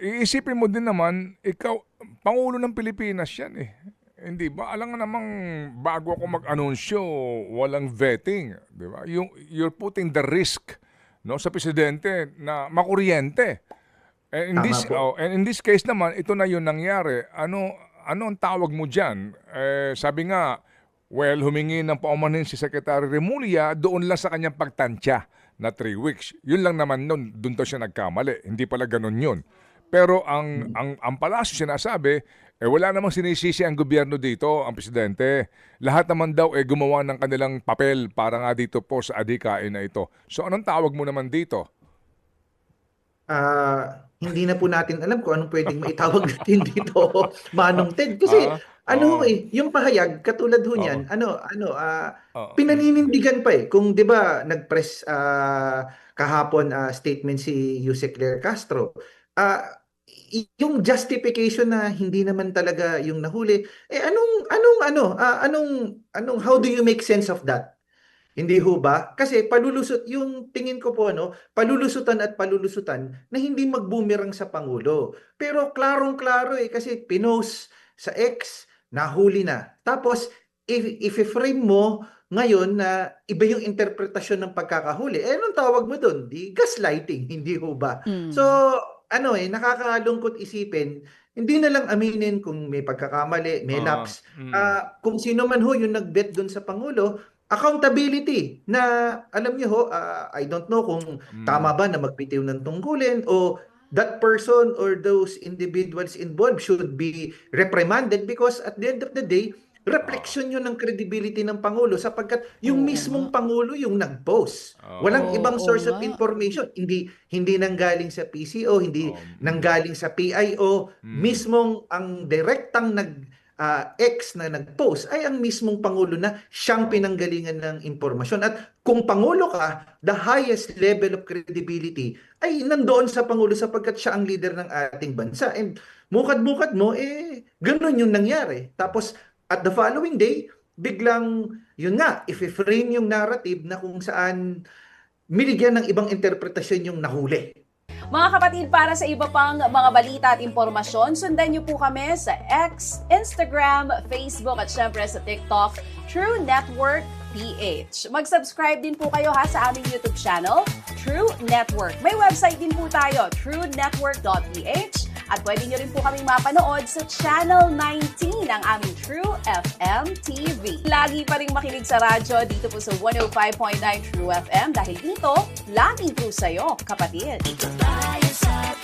iisipin mo din naman, ikaw, Pangulo ng Pilipinas yan eh. Hindi ba? Alam nga namang bago ako mag-anunsyo, walang vetting. Di ba? You're putting the risk, no, sa presidente na makuryente. Tama po. And in this case naman, ito na yung nangyari. Ano ang tawag mo dyan? Sabi nga, well, humingi ng paumanhin si Secretary Remulla doon lang sa kanyang pagtansya na 3 weeks. Yun lang naman nun, doon daw siya nagkamali. Hindi pala ganun yun. Pero ang palasyo sinasabi, wala namang sinisisi ang gobyerno dito, ang presidente. Lahat naman daw gumawa ng kanilang papel para nga dito po sa adhikain na ito. So anong tawag mo naman dito? Hindi na po natin alam kung anong pwedeng maitawag natin dito, Manong Ted. Kasi Oo. yung pahayag katulad ho Oo. niyan, Oo. pinaninindigan pa eh. Kung 'di ba nag-press kahapon statement si Yusek Claire Castro, yung justification na hindi naman talaga yung nahuli, anong how do you make sense of that? Hindi ho ba? Kasi palulusot, yung tingin ko po, palulusutan at palulusutan na hindi mag-boomerang sa Pangulo. Pero klarong-klaro kasi pinost sa X, nahuli na. Tapos, if-frame mo ngayon na iba yung interpretasyon ng pagkakahuli, anong tawag mo doon? Di gaslighting, hindi ho ba? So, nakakalungkot isipin, hindi na lang aminin kung may pagkakamali, may lapse. Kung sino man ho yung nag-bet doon sa Pangulo, accountability na alam niyo ho, I don't know kung tama ba na magbitiw ng tungkulin o that person or those individuals involved should be reprimanded because at the end of the day, reflection yun ng credibility ng Pangulo sapagkat yung Oo nga. mismong Pangulo yung nag-post. Walang ibang Oo source of nga. information. Hindi nanggaling sa PCO, hindi nanggaling sa PIO. Mismong ang direktang X na nag-post ay ang mismong Pangulo na siyang pinanggalingan ng impormasyon. At kung Pangulo ka, the highest level of credibility ay nandoon sa Pangulo sapagkat siya ang leader ng ating bansa. And mukad-mukad mo, ganun yung nangyari. Tapos at the following day, biglang, yun nga, if-frame yung narrative na kung saan binigyan ng ibang interpretasyon yung nahuli. Mga kapatid, para sa iba pang mga balita at impormasyon, sundan niyo po kami sa X, Instagram, Facebook at syempre sa TikTok, True Network PH. Mag-subscribe din po kayo sa aming YouTube channel, True Network. May website din po tayo, truenetwork.ph. At pwede nyo rin po kaming mapanood sa Channel 19 ng aming True FM TV. Lagi pa rin makinig sa radyo dito po sa 105.9 True FM dahil dito, laging true sa'yo, kapatid. Dito tayo sa